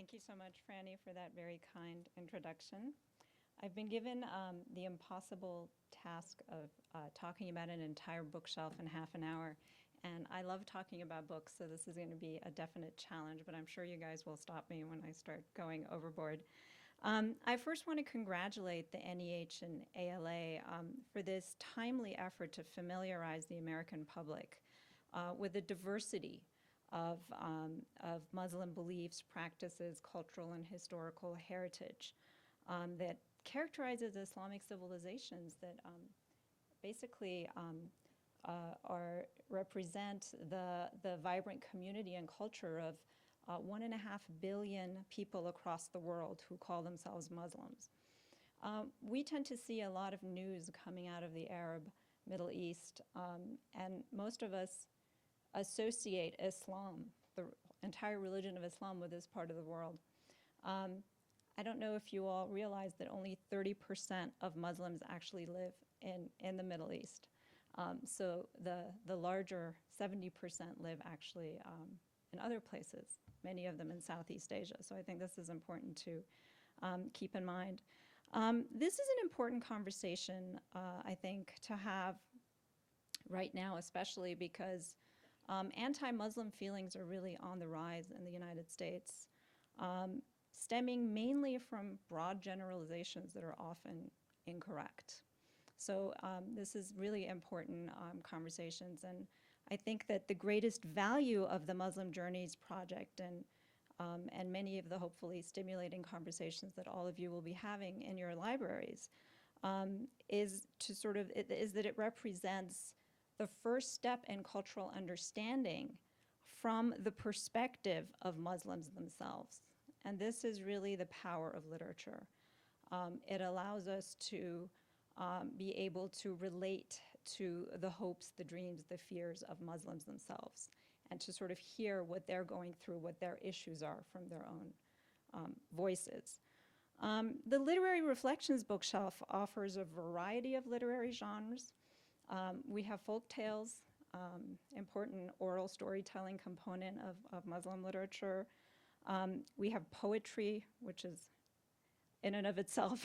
Thank you so much, Franny, for that very kind introduction. I've been given the impossible task of talking about an entire bookshelf in half an hour. And I love talking about books, so this is going to be a definite challenge, but I'm sure you guys will stop me when I start going overboard. I first want to congratulate the NEH and ALA for this timely effort to familiarize the American public with the diversity of Muslim beliefs, practices, cultural and historical heritage that characterizes Islamic civilizations that basically represent the vibrant community and culture of 1.5 billion people across the world who call themselves Muslims. We tend to see a lot of news coming out of the Arab Middle East, and most of us associate Islam, the entire religion of Islam, with this part of the world. I don't know if you all realize that only 30% of Muslims actually live in the Middle East. So the larger 70% live actually in other places, many of them in Southeast Asia. So I think this is important to keep in mind. This is an important conversation, I think, to have right now, especially because anti-Muslim feelings are really on the rise in the United States, stemming mainly from broad generalizations that are often incorrect. So this is really important conversations, and I think that the greatest value of the Muslim Journeys project and many of the hopefully stimulating conversations that all of you will be having in your libraries is that it represents the first step in cultural understanding from the perspective of Muslims themselves. And this is really the power of literature. It allows us to be able to relate to the hopes, the dreams, the fears of Muslims themselves, and to sort of hear what they're going through, what their issues are from their own voices. The Literary Reflections bookshelf offers a variety of literary genres. We have folk tales, important oral storytelling component of Muslim literature. We have poetry, which is in and of itself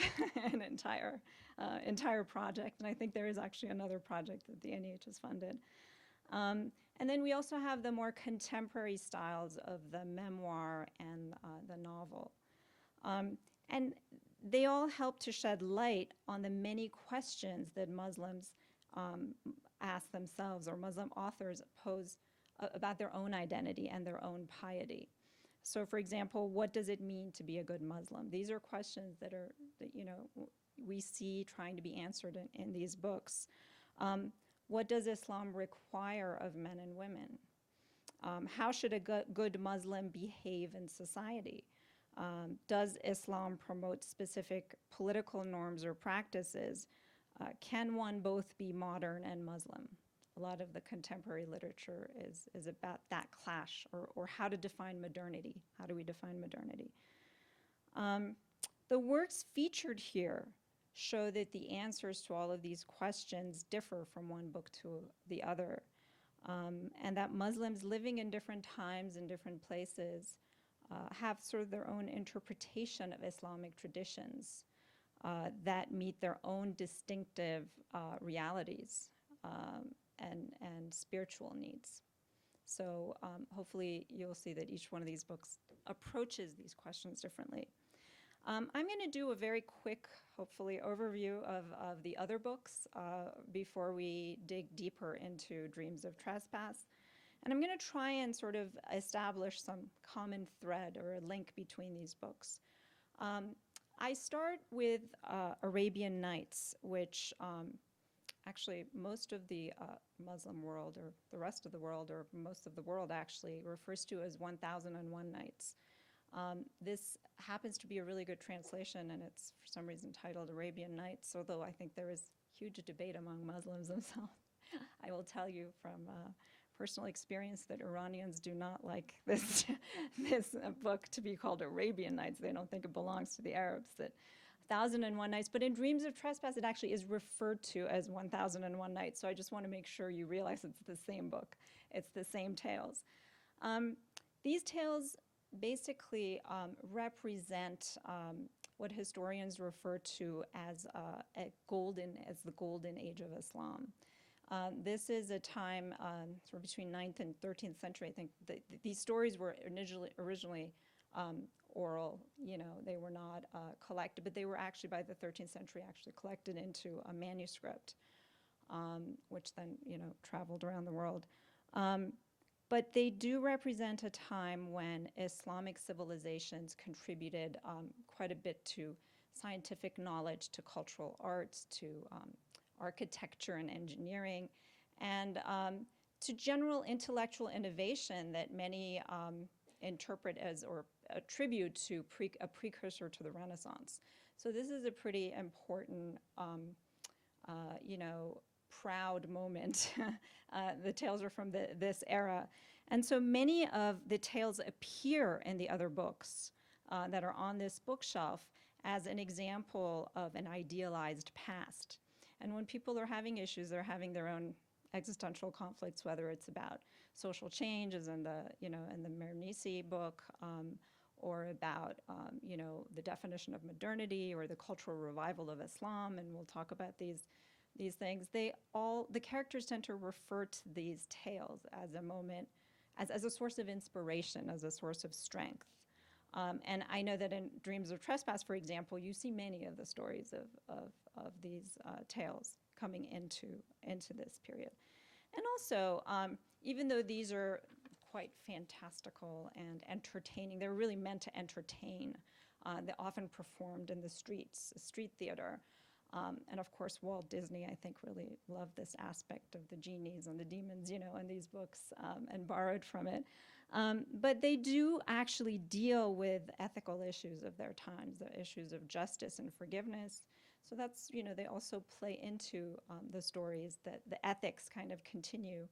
an entire project, and I think there is actually another project that the NEH has funded. And then we also have the more contemporary styles of the memoir and the novel. And they all help to shed light on the many questions that Muslims ask themselves, or Muslim authors pose about their own identity and their own piety. So for example, what does it mean to be a good Muslim? These are questions that we see trying to be answered in these books. What does Islam require of men and women? How should a good Muslim behave in society? Does Islam promote specific political norms or practices? Can one both be modern and Muslim? A lot of the contemporary literature is about that clash, or how to define modernity. How do we define modernity? The works featured here show that the answers to all of these questions differ from one book to the other, and that Muslims living in different times and different places have sort of their own interpretation of Islamic traditions that meet their own distinctive realities and spiritual needs. So hopefully you'll see that each one of these books approaches these questions differently. I'm going to do a very quick, hopefully, overview of the other books before we dig deeper into Dreams of Trespass. And I'm going to try and sort of establish some common thread or a link between these books. I start with Arabian Nights, which actually most of the Muslim world, or the rest of the world, or most of the world actually, refers to as 1001 Nights. This happens to be a really good translation, and it's for some reason titled Arabian Nights, although I think there is huge debate among Muslims themselves. I will tell you from personal experience that Iranians do not like this, this book to be called Arabian Nights. They don't think it belongs to the Arabs, that 1001 Nights. But in Dreams of Trespass, it actually is referred to as 1001 Nights. So I just want to make sure you realize it's the same book. It's the same tales. These tales basically represent what historians refer to as the golden age of Islam. This is a time sort of between 9th and 13th century. I think these stories were originally oral, they were not collected, but they were actually by the 13th century actually collected into a manuscript, which then, traveled around the world. But they do represent a time when Islamic civilizations contributed quite a bit to scientific knowledge, to cultural arts, to architecture and engineering, and to general intellectual innovation that many interpret as or attribute to a precursor to the Renaissance. So this is a pretty important, proud moment. The tales are from this era. And so many of the tales appear in the other books that are on this bookshelf as an example of an idealized past. And when people are having issues, they're having their own existential conflicts, whether it's about social change, as in the Mernisi book, or about, the definition of modernity or the cultural revival of Islam, and we'll talk about these things. The characters tend to refer to these tales as a moment, as a source of inspiration, as a source of strength. And I know that in Dreams of Trespass, for example, you see many of the stories of these tales coming into this period. And also, even though these are quite fantastical and entertaining, they're really meant to entertain. They're often performed in the streets, street theater. And of course, Walt Disney, I think, really loved this aspect of the genies and the demons, in these books, and borrowed from it. But they do actually deal with ethical issues of their times, the issues of justice and forgiveness. So that's, they also play into the stories, that the ethics kind of continue.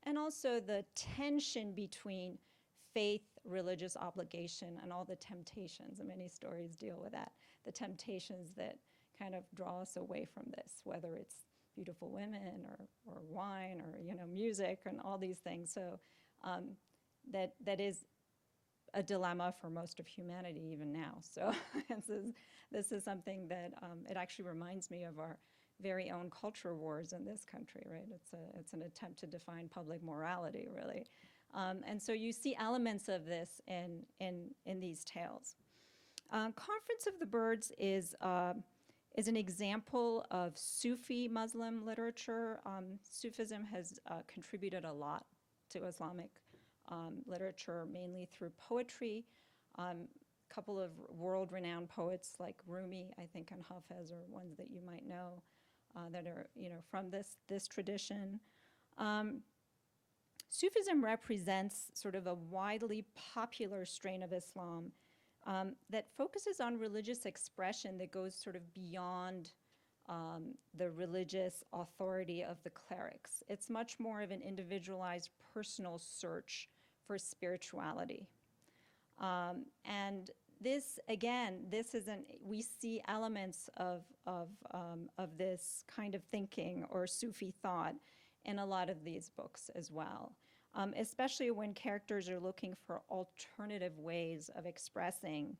And also the tension between faith, religious obligation, and all the temptations. And many stories deal with that, the temptations that kind of draw us away from this, whether it's beautiful women or wine or music and all these things. So that is a dilemma for most of humanity even now. So this is something that it actually reminds me of our very own culture wars in this country, right? It's an attempt to define public morality, really. And so you see elements of this in these tales. Conference of the Birds is an example of Sufi Muslim literature. Sufism has contributed a lot to Islamic literature, mainly through poetry. A couple of world-renowned poets like Rumi, I think, and Hafez are ones that you might know that are, from this tradition. Sufism represents sort of a widely popular strain of Islam that focuses on religious expression that goes sort of beyond the religious authority of the clerics. It's much more of an individualized personal search for spirituality. And this, again, we see elements of this kind of thinking or Sufi thought in a lot of these books as well. Especially when characters are looking for alternative ways of expressing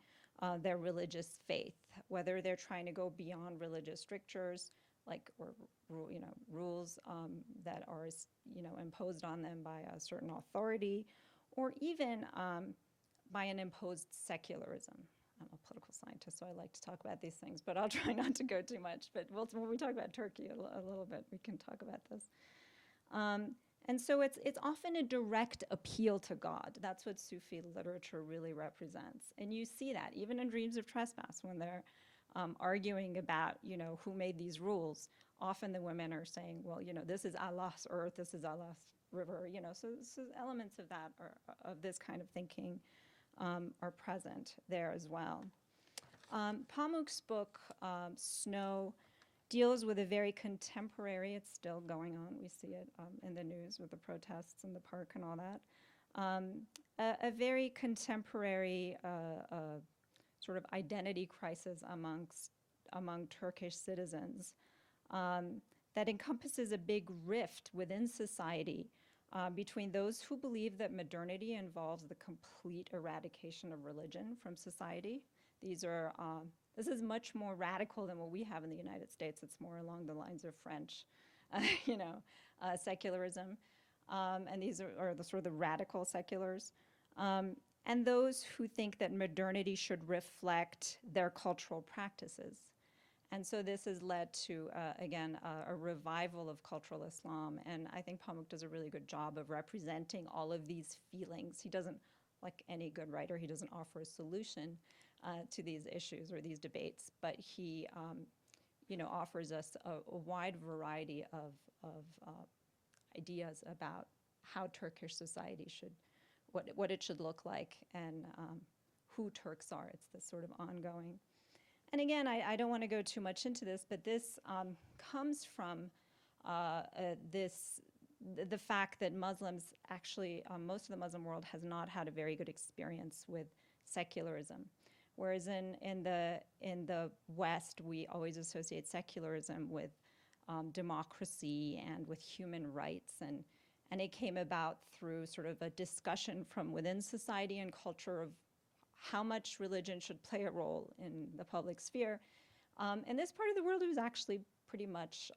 their religious faith, whether they're trying to go beyond religious strictures, or rules that are imposed on them by a certain authority, or even by an imposed secularism. I'm a political scientist, so I like to talk about these things, but I'll try not to go too much. But when we talk about Turkey a little bit, we can talk about this. And so it's often a direct appeal to God. That's what Sufi literature really represents. And you see that even in Dreams of Trespass when they're arguing about, who made these rules. Often the women are saying, well, this is Allah's earth, this is Allah's river, so elements of that, of this kind of thinking are present there as well. Pamuk's book, Snow, deals with a very contemporary, it's still going on, we see it in the news with the protests in the park and all that, a very contemporary sort of identity crisis among Turkish citizens that encompasses a big rift within society between those who believe that modernity involves the complete eradication of religion from society. This is much more radical than what we have in the United States. It's more along the lines of French, secularism. And these are the sort of the radical seculars. And those who think that modernity should reflect their cultural practices. And so this has led to, again, a revival of cultural Islam. And I think Pamuk does a really good job of representing all of these feelings. He doesn't, like any good writer, he doesn't offer a solution to these issues or these debates, but he, offers us a wide variety of ideas about how Turkish society should, what it should look like, and who Turks are. It's this sort of ongoing. And again, I don't want to go too much into this, but this comes from the fact that Muslims actually, most of the Muslim world has not had a very good experience with secularism. Whereas in the West, we always associate secularism with democracy and with human rights, and it came about through sort of a discussion from within society and culture of how much religion should play a role in the public sphere. In this part of the world, it was actually pretty much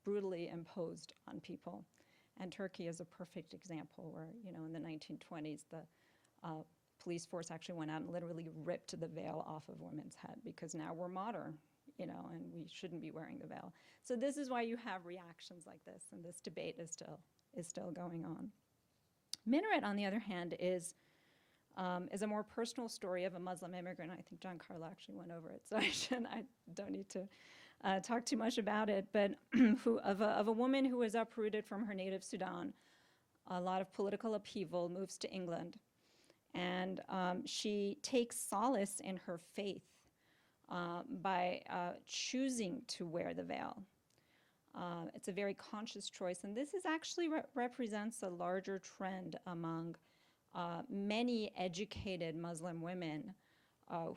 brutally imposed on people. And Turkey is a perfect example where, in the 1920s, the police force actually went out and literally ripped the veil off of women's head because now we're modern, and we shouldn't be wearing the veil. So this is why you have reactions like this, and this debate is still going on. Minaret, on the other hand, is a more personal story of a Muslim immigrant. I think John Carlo actually went over it, so I don't need to talk too much about it, but of a woman who was uprooted from her native Sudan, a lot of political upheaval, moves to England, and she takes solace in her faith by choosing to wear the veil. It's a very conscious choice, and this is actually represents a larger trend among many educated Muslim women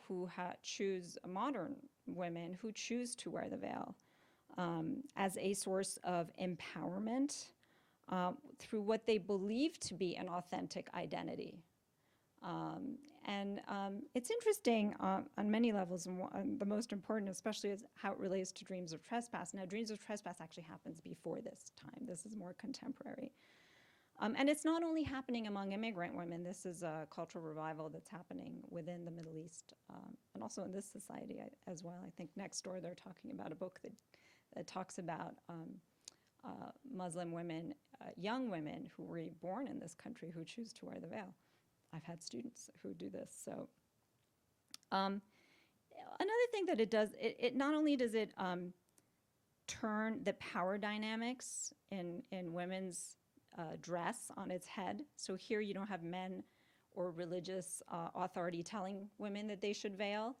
who choose, modern women who choose to wear the veil as a source of empowerment through what they believe to be an authentic identity. And it's interesting on many levels, and the most important especially is how it relates to Dreams of Trespass. Now, Dreams of Trespass actually happens before this time. This is more contemporary. And it's not only happening among immigrant women. This is a cultural revival that's happening within the Middle East and also in this society as well. I think next door they're talking about a book that talks about Muslim women, young women who were born in this country who choose to wear the veil. I've had students who do this. So another thing that it does, it not only does it turn the power dynamics in women's dress on its head. So here you don't have men or religious authority telling women that they should veil,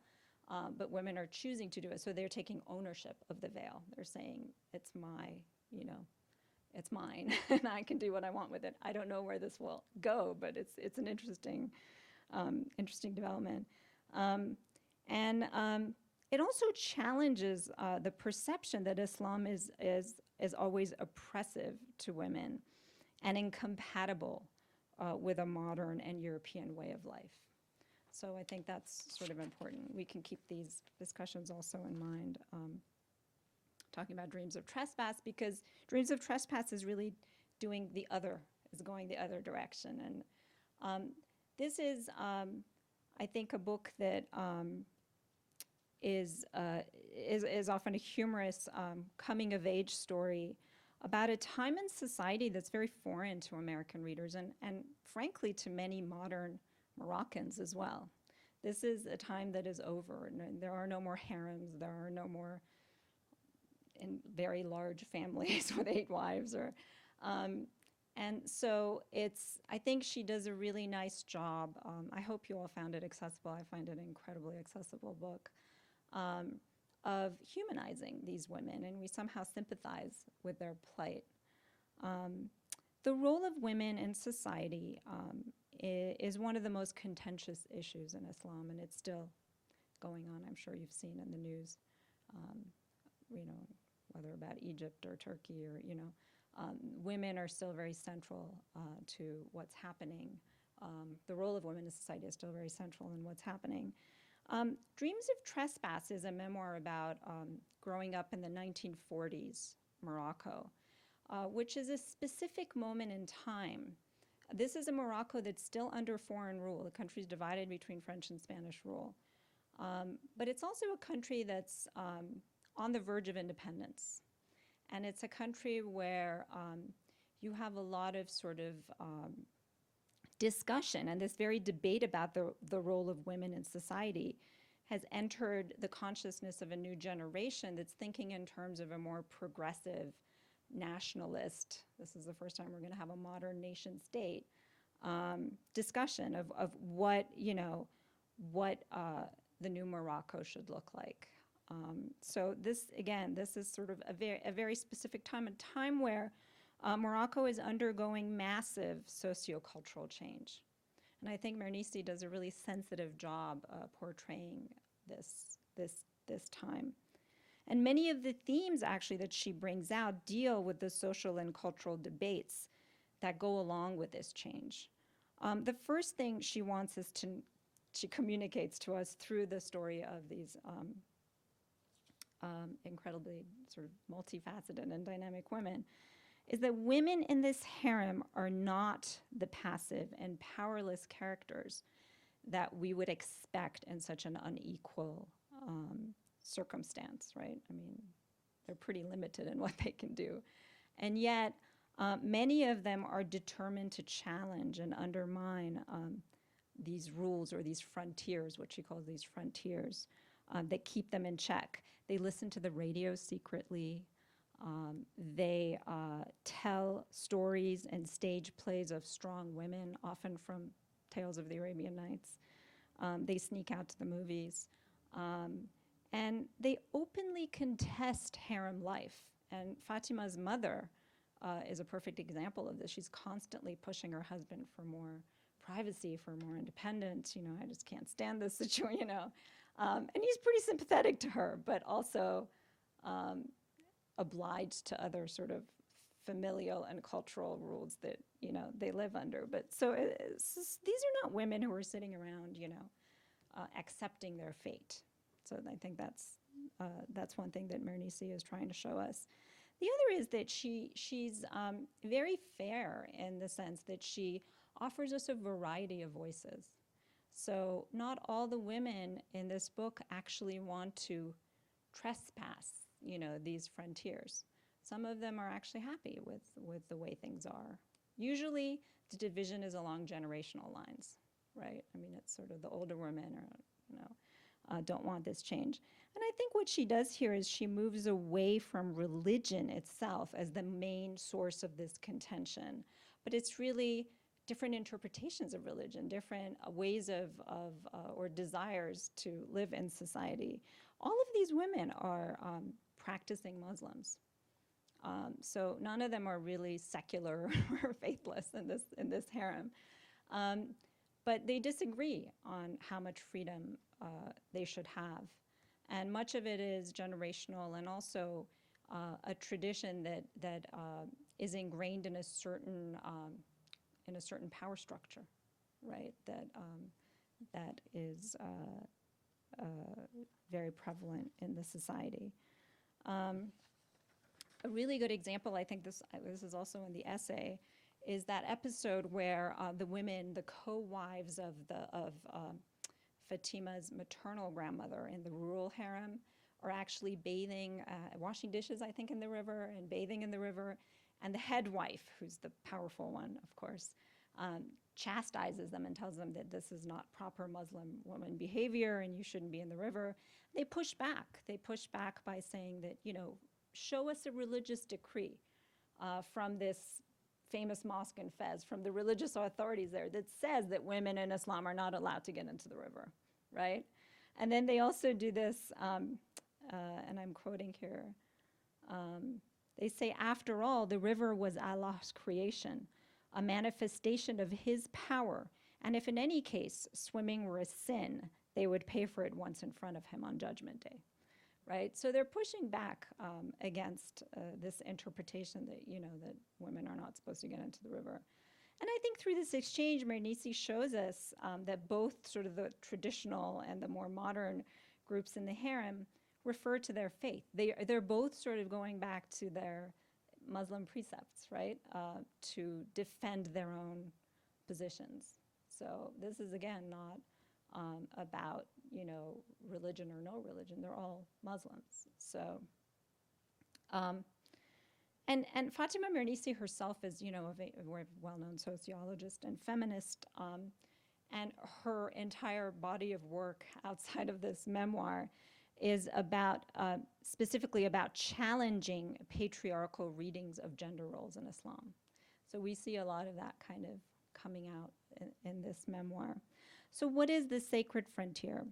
but women are choosing to do it. So they're taking ownership of the veil. They're saying, it's mine, and I can do what I want with it. I don't know where this will go, but it's an interesting development. And it also challenges the perception that Islam is always oppressive to women and incompatible with a modern and European way of life. So I think that's sort of important. We can keep these discussions also in mind, talking about Dreams of Trespass, because Dreams of Trespass is really going the other direction. And this is, I think, a book that is often a humorous coming-of-age story about a time in society that's very foreign to American readers and frankly to many modern Moroccans as well. This is a time that is over, and there are no more harems, there are no more in very large families with 8 wives, and so I think she does a really nice job. I hope you all found it accessible. I find it an incredibly accessible book. Of humanizing these women, and we somehow sympathize with their plight. The role of women in society is one of the most contentious issues in Islam, and it's still going on. I'm sure you've seen in the news, whether about Egypt or Turkey or, Women are still very central to what's happening. The role of women in society is still very central in what's happening. Dreams of Trespass is a memoir about growing up in the 1940s Morocco, which is a specific moment in time. This is a Morocco that's still under foreign rule. The country's divided between French and Spanish rule. But it's also a country that's on the verge of independence. And it's a country where you have a lot of sort of discussion, and this very debate about the role of women in society has entered the consciousness of a new generation that's thinking in terms of a more progressive nationalist, this is the first time we're going to have a modern nation state, discussion of what, what the new Morocco should look like. So this, again, this is sort of a very specific time, a time where Morocco is undergoing massive sociocultural change. And I think Mernissi does a really sensitive job portraying this time. And many of the themes actually that she brings out deal with the social and cultural debates that go along with this change. The first thing she wants us to, she communicates to us through the story of these incredibly sort of multifaceted and dynamic women, is that women in this harem are not the passive and powerless characters that we would expect in such an unequal circumstance, right? I mean, they're pretty limited in what they can do. And yet, many of them are determined to challenge and undermine these rules or these frontiers, what she calls these frontiers, that keep them in check. They listen to the radio secretly. They tell stories and stage plays of strong women, often from Tales of the Arabian Nights. They sneak out to the movies. And they openly contest harem life. And Fatima's mother is a perfect example of this. She's constantly pushing her husband for more privacy, for more independence. I just can't stand this situation, and he's pretty sympathetic to her, but also obliged to other sort of familial and cultural rules that, they live under. But so these are not women who are sitting around, accepting their fate. So I think that's one thing that Mernissi is trying to show us. The other is that she's very fair in the sense that she offers us a variety of voices. So not all the women in this book actually want to trespass, these frontiers. Some of them are actually happy with the way things are. Usually the division is along generational lines, right? I mean, it's sort of the older women don't want this change. And I think what she does here is she moves away from religion itself as the main source of this contention. But it's really different interpretations of religion, different ways or desires to live in society. All of these women are practicing Muslims. So none of them are really secular or faithless in this harem. But they disagree on how much freedom they should have. And much of it is generational and also a tradition that is ingrained in a certain power structure, right? That is very prevalent in the society. A really good example, I think this is also in the essay, is that episode where the women, the co-wives of Fatima's maternal grandmother in the rural harem, are actually bathing, washing dishes, I think, in the river and bathing in the river. And the head wife, who's the powerful one, of course, chastises them and tells them that this is not proper Muslim woman behavior and you shouldn't be in the river. They push back. They push back by saying that, show us a religious decree from this famous mosque in Fez, from the religious authorities there, that says that women in Islam are not allowed to get into the river, right? And then they also do this, and I'm quoting here, they say, after all, the river was Allah's creation, a manifestation of his power, and if in any case swimming were a sin, they would pay for it once in front of him on Judgment Day, right? So they're pushing back against this interpretation that, that women are not supposed to get into the river. And I think through this exchange, Mernisi shows us that both sort of the traditional and the more modern groups in the harem refer to their faith. They're both sort of going back to their Muslim precepts, right, to defend their own positions. So this is, again, not about, religion or no religion. They're all Muslims. So, and Fatima Mernissi herself is, a very well-known sociologist and feminist, and her entire body of work outside of this memoir is about, specifically about challenging patriarchal readings of gender roles in Islam. So we see a lot of that kind of coming out in this memoir. So what is the sacred frontier?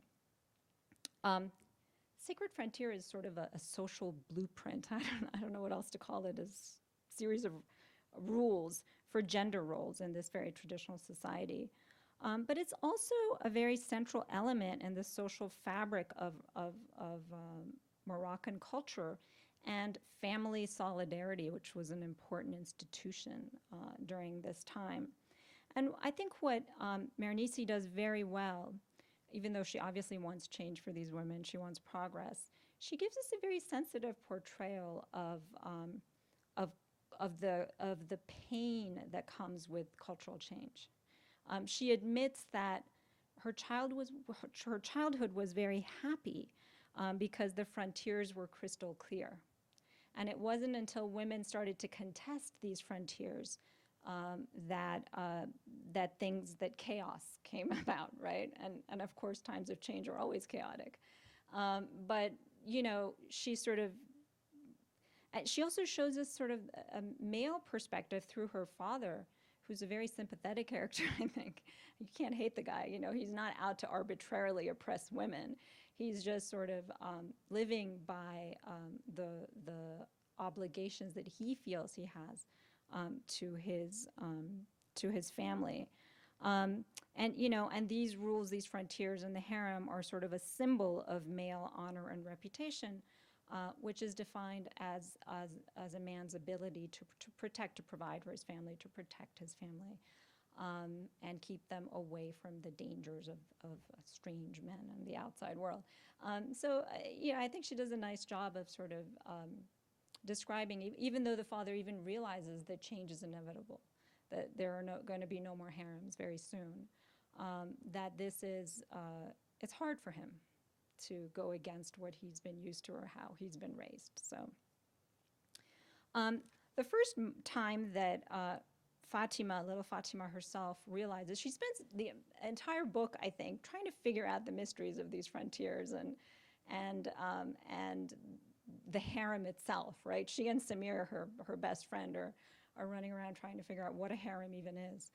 Sacred frontier is sort of a social blueprint. I don't know what else to call it, as a series of rules for gender roles in this very traditional society. But it's also a very central element in the social fabric of Moroccan culture and family solidarity, which was an important institution during this time. And I think what Mernissi does very well, even though she obviously wants change for these women, she wants progress, she gives us a very sensitive portrayal of the pain that comes with cultural change. She admits that her childhood was very happy because the frontiers were crystal clear. And it wasn't until women started to contest these frontiers that chaos came about, right? And of course, times of change are always chaotic. But she also shows us sort of a male perspective through her father, who's a very sympathetic character, I think. You can't hate the guy, he's not out to arbitrarily oppress women. He's just sort of living by the obligations that he feels he has to his family. And these rules, these frontiers in the harem are sort of a symbol of male honor and reputation, which is defined as a man's ability to protect, to provide for his family, to protect his family, and keep them away from the dangers of strange men in the outside world. I think she does a nice job of sort of describing, even though the father even realizes that change is inevitable, that there are going to be no more harems very soon, that this is, it's hard for him to go against what he's been used to or how he's been raised. So the first time that little Fatima herself realizes, she spends the entire book, I think, trying to figure out the mysteries of these frontiers and the harem itself, right? She and Samir, her best friend, are running around trying to figure out what a harem even is.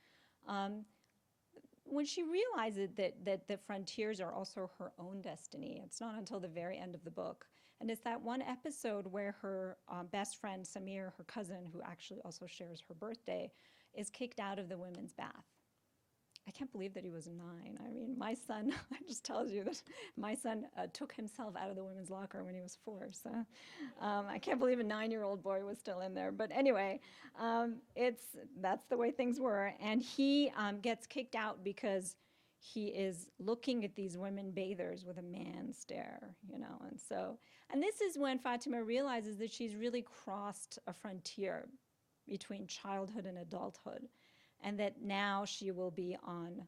When she realizes that the frontiers are also her own destiny, it's not until the very end of the book. And it's that one episode where her best friend, Samir, her cousin, who actually also shares her birthday, is kicked out of the women's bath. I can't believe that he was 9. I mean, my son, that just tells you that my son took himself out of the women's locker when he was 4. So I can't believe a 9-year-old boy was still in there. But anyway, that's the way things were. And he gets kicked out because he is looking at these women bathers with a man stare, and this is when Fatima realizes that she's really crossed a frontier between childhood and adulthood, and that now she will be on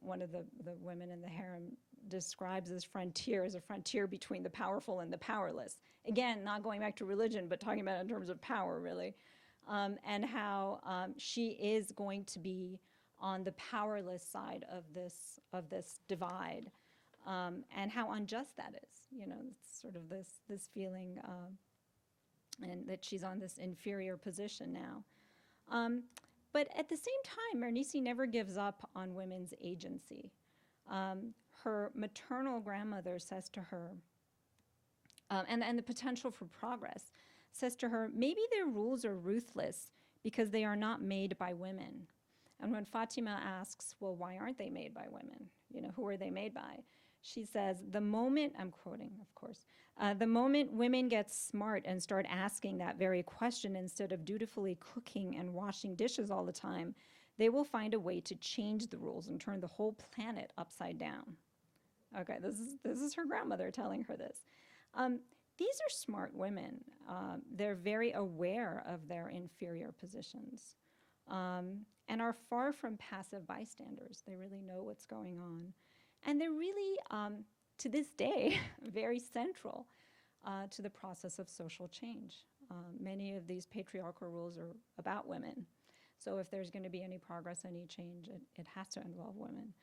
one of the women in the harem describes this frontier as a frontier between the powerful and the powerless. Again, not going back to religion, but talking about it in terms of power, really, and how she is going to be on the powerless side of this divide, and how unjust that is. It's sort of this feeling, and that she's on this inferior position now. But at the same time, Mernissi never gives up on women's agency. Her maternal grandmother says to her, and the potential for progress, says to her, maybe their rules are ruthless because they are not made by women. And when Fatima asks, well, why aren't they made by women? Who are they made by? She says, the moment, I'm quoting, of course, the moment women get smart and start asking that very question instead of dutifully cooking and washing dishes all the time, they will find a way to change the rules and turn the whole planet upside down. Okay, this is her grandmother telling her this. Um, these are smart women. They're very aware of their inferior positions, and are far from passive bystanders. They really know what's going on. And they're really, to this day, very central to the process of social change. Many of these patriarchal rules are about women. So if there's going to be any progress, any change, it has to involve women.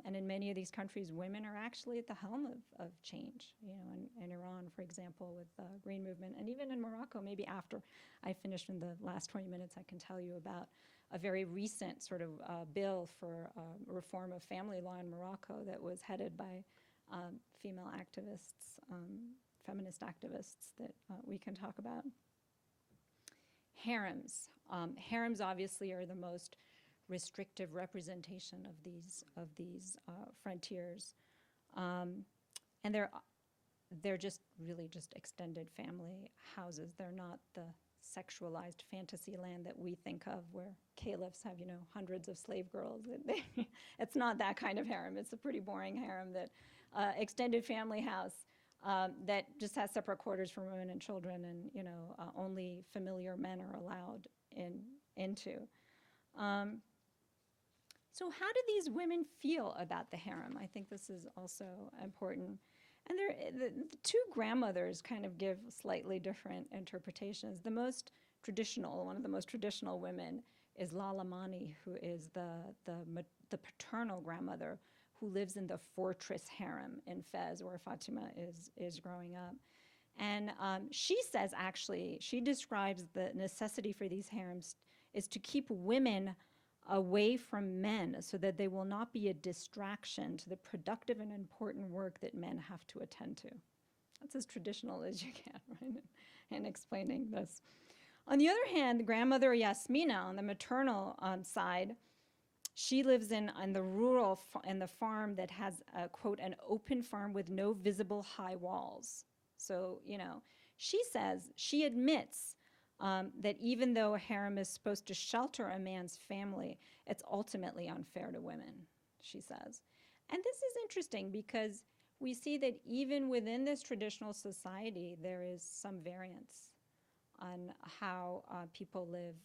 And in many of these countries, women are actually at the helm of change. You know, in Iran, for example, with the Green Movement, and even in Morocco, maybe after I finish in the last 20 minutes, I can tell you about a very recent sort of bill for reform of family law in Morocco that was headed by female activists, feminist activists that we can talk about. Harems. Harems obviously are the most restrictive representation of these frontiers, and they're just really just extended family houses. They're not the sexualized fantasy land that we think of, where caliphs have, you know, hundreds of slave girls. It's not that kind of harem. It's a pretty boring harem, that extended family house that just has separate quarters for women and children, and, you know, only familiar men are allowed into. So how do these women feel about the harem? I think this is also important. And the two grandmothers kind of give slightly different interpretations. The most traditional, one of the most traditional women is Lala Mani, who is the paternal grandmother who lives in the fortress harem in Fez, where Fatima is growing up. And she says, actually, she describes the necessity for these harems is to keep women away from men so that they will not be a distraction to the productive and important work that men have to attend to. That's as traditional as you can, right, in explaining this. On the other hand, the grandmother Yasmina, on the maternal side, she lives in the farm that has, quote, an open farm with no visible high walls. So, you know, she says, she admits that even though a harem is supposed to shelter a man's family, it's ultimately unfair to women, she says. And this is interesting because we see that even within this traditional society, there is some variance on how people live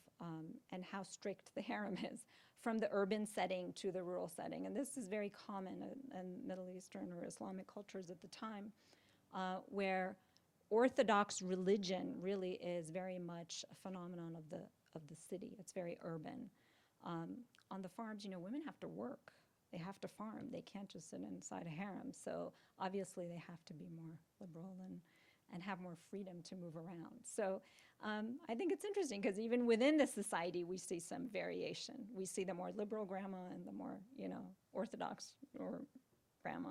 and how strict the harem is, from the urban setting to the rural setting. And this is very common in Middle Eastern or Islamic cultures at the time, where Orthodox religion really is very much a phenomenon of the city. It's very urban. On the farms, you know, women have to work. They have to farm. They can't just sit inside a harem. So obviously they have to be more liberal and have more freedom to move around. So I think it's interesting because even within the society, we see some variation. We see the more liberal grandma and the more, you know, Orthodox or grandma.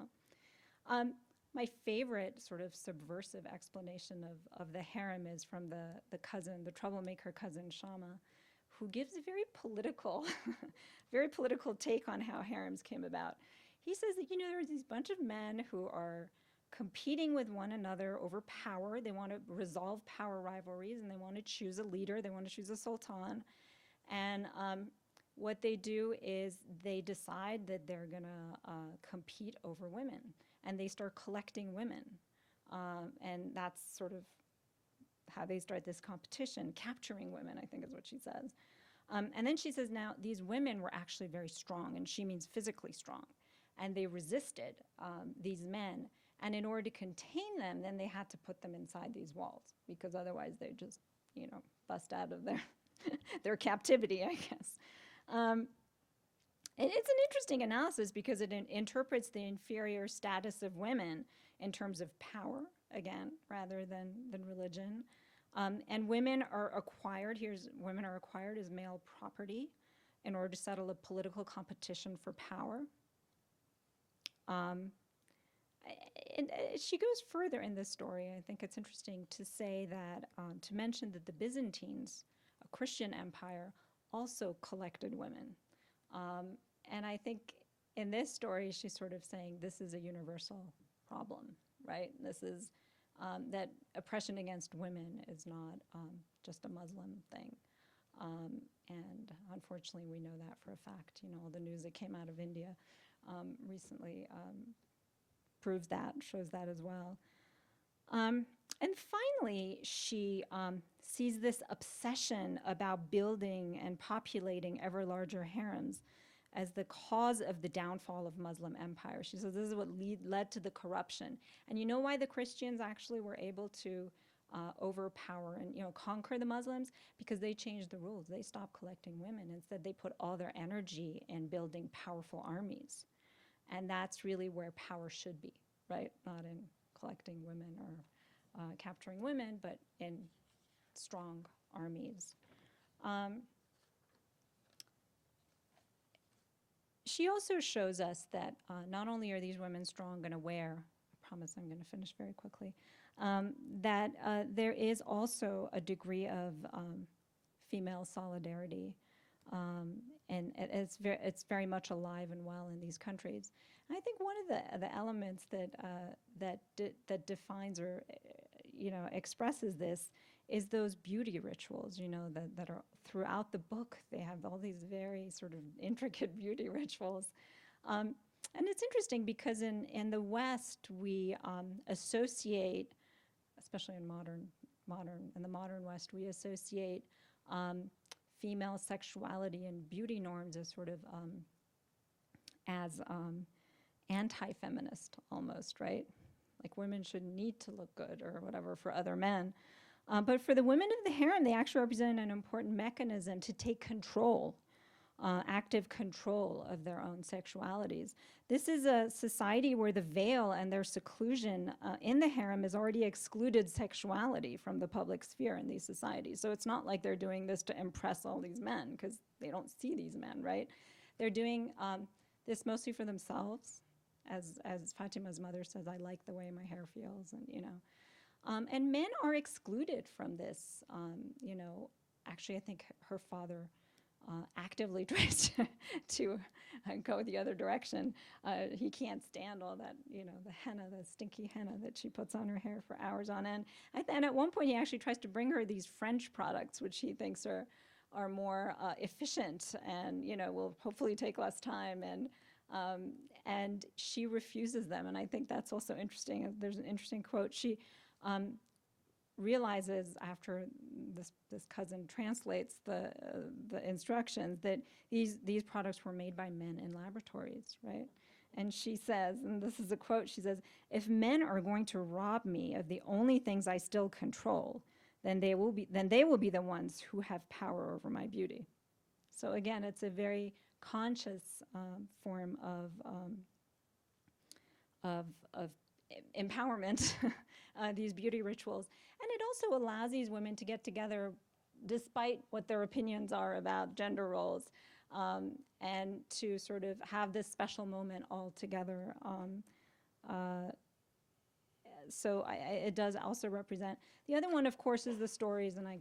My favorite sort of subversive explanation of the harem is from the cousin, the troublemaker cousin Shama, who gives a very political, very political take on how harems came about. He says that, you know, there's these bunch of men who are competing with one another over power. They want to resolve power rivalries, and they want to choose a leader. They want to choose a sultan. And what they do is they decide that they're going to compete over women. And they start collecting women. And that's sort of how they start this competition, capturing women, I think is what she says. And then she says, now, these women were actually very strong, and she means physically strong. And they resisted these men. And in order to contain them, then they had to put them inside these walls, because otherwise they'd just, you know, bust out of their, their captivity, I guess. It's an interesting analysis because it interprets the inferior status of women in terms of power, again, rather than religion. And women are acquired, women are acquired as male property in order to settle a political competition for power. And she goes further in this story. I think it's interesting to say that, to mention that the Byzantines, a Christian empire, also collected women. And I think in this story, she's sort of saying this is a universal problem, right? This is that oppression against women is not just a Muslim thing. And unfortunately, we know that for a fact. You know, all the news that came out of India recently proves that, shows that as well. And finally, she sees this obsession about building and populating ever larger harems as the cause of the downfall of Muslim empire. She says this is what led to the corruption. And you know why the Christians actually were able to overpower and conquer the Muslims? Because they changed the rules. They stopped collecting women. Instead, they put all their energy in building powerful armies. And that's really where power should be, right? Not in collecting women or capturing women, but in strong armies. She also shows us that not only are these women strong and aware, I promise I'm going to finish very quickly, that there is also a degree of female solidarity, and it's very much alive and well in these countries. And I think one of the elements that defines or expresses this is those beauty rituals, that are throughout the book. They have all these very sort of intricate beauty rituals. And it's interesting because in the West, we associate, especially in the modern West, we associate female sexuality and beauty norms as sort of anti-feminist almost, right? Like women shouldn't need to look good or whatever for other men. But for the women of the harem, they actually represent an important mechanism to take control, active control of their own sexualities. This is a society where the veil and their seclusion in the harem has already excluded sexuality from the public sphere in these societies. So it's not like they're doing this to impress all these men, because they don't see these men, right? They're doing this mostly for themselves. As Fatima's mother says, I like the way my hair feels, and men are excluded from this. Actually, I think her father actively tries to go the other direction. He can't stand all that, the henna, the stinky henna that she puts on her hair for hours on end. And at one point, he actually tries to bring her these French products, which he thinks are more efficient and will hopefully take less time. And she refuses them. And I think that's also interesting. There's an interesting quote. She realizes after this cousin translates the instructions that these products were made by men in laboratories, right? And she says, and this is a quote, she says, "If men are going to rob me of the only things I still control, then they will be the ones who have power over my beauty." So again, it's a very conscious form of empowerment, these beauty rituals. And it also allows these women to get together despite what their opinions are about gender roles, and to sort of have this special moment all together. So it does also represent. The other one, of course, is the stories, and I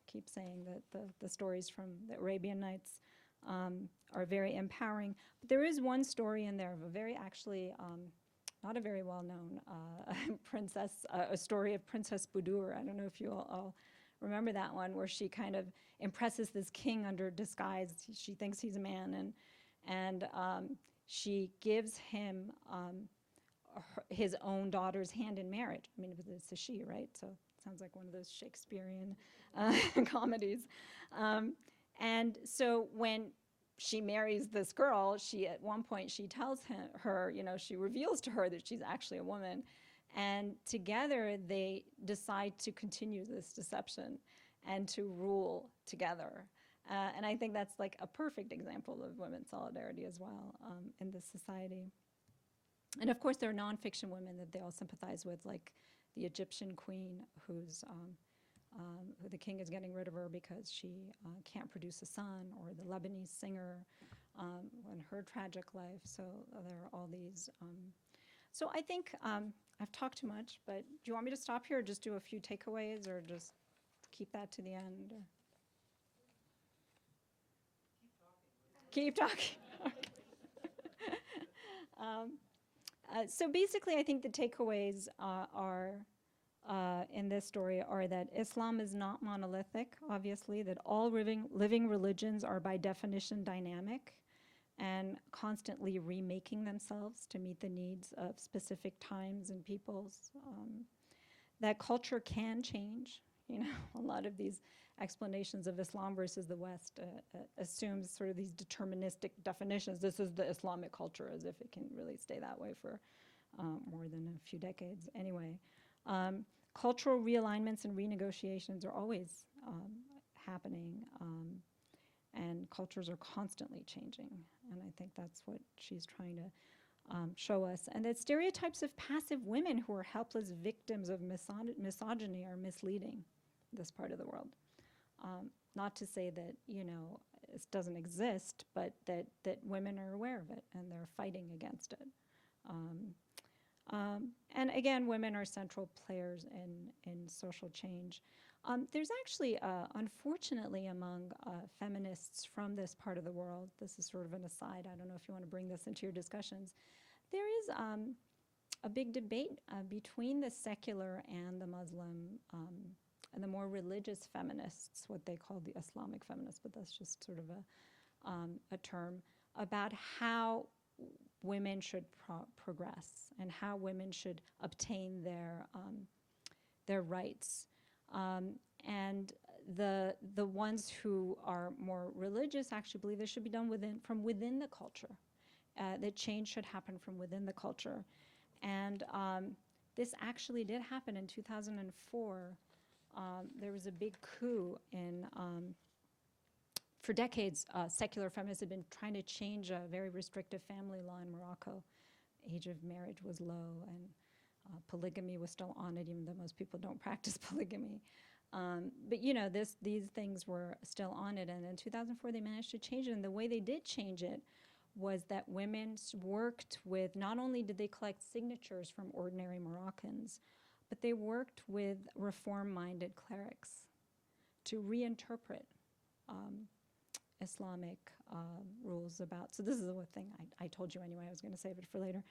keep saying that the stories from the Arabian Nights are very empowering. But there is one story in there of a very actually not a very well-known princess, a story of Princess Budur. I don't know if you all remember that one, where she kind of impresses this king under disguise. She thinks he's a man, and she gives him his own daughter's hand in marriage. I mean, it's a she, right? So it sounds like one of those Shakespearean comedies. And so when she marries this girl, at one point she tells her, she reveals to her that she's actually a woman. And together they decide to continue this deception and to rule together. And I think that's like a perfect example of women's solidarity as well in this society. And of course, there are nonfiction women that they all sympathize with, like the Egyptian queen who the king is getting rid of her because she can't produce a son, or the Lebanese singer and her tragic life. So there are all these. So I think I've talked too much, but do you want me to stop here or just do a few takeaways, or just keep that to the end? Or? Keep talking. Okay. So basically, I think the takeaways are in this story are that Islam is not monolithic, obviously, that all living religions are by definition dynamic and constantly remaking themselves to meet the needs of specific times and peoples. That culture can change. You know, a lot of these explanations of Islam versus the West assumes sort of these deterministic definitions. This is the Islamic culture, as if it can really stay that way for more than a few decades anyway. Cultural realignments and renegotiations are always happening, and cultures are constantly changing. And I think that's what she's trying to show us. And that stereotypes of passive women who are helpless victims of misogyny are misleading this part of the world. Not to say that, you know, it doesn't exist, but that women are aware of it and they're fighting against it. And again, women are central players in social change. There's actually, unfortunately, among feminists from this part of the world, this is sort of an aside, I don't know if you want to bring this into your discussions, there is a big debate between the secular and the Muslim and the more religious feminists, what they call the Islamic feminists, but that's just sort of a term, about how women should progress and how women should obtain their rights. And the ones who are more religious actually believe this should be done from within the culture, that change should happen from within the culture. And this actually did happen in 2004. There was a big coup for decades, secular feminists had been trying to change a very restrictive family law in Morocco. Age of marriage was low, and polygamy was still on it, even though most people don't practice polygamy. But you know, these things were still on it, and in 2004 they managed to change it. And the way they did change it was that women worked with, not only did they collect signatures from ordinary Moroccans, but they worked with reform-minded clerics to reinterpret Islamic rules about. So this is the thing I told you anyway. I was going to save it for later.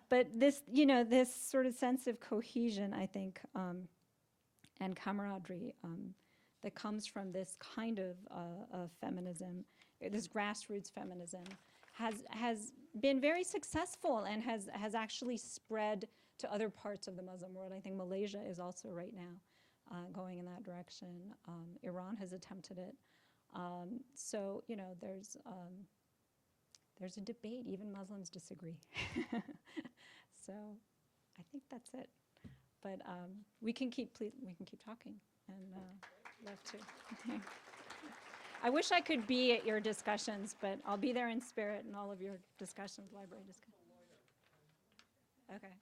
But this, you know, this sort of sense of cohesion, I think, and camaraderie that comes from this kind of feminism, this grassroots feminism, has been very successful and has actually spread to other parts of the Muslim world. I think Malaysia is also right now going in that direction. Iran has attempted it. So, you know, there's a debate. Even Muslims disagree. So I think that's it. But we can keep talking, and love to. I wish I could be at your discussions, but I'll be there in spirit in all of your discussions, library discussions. Okay.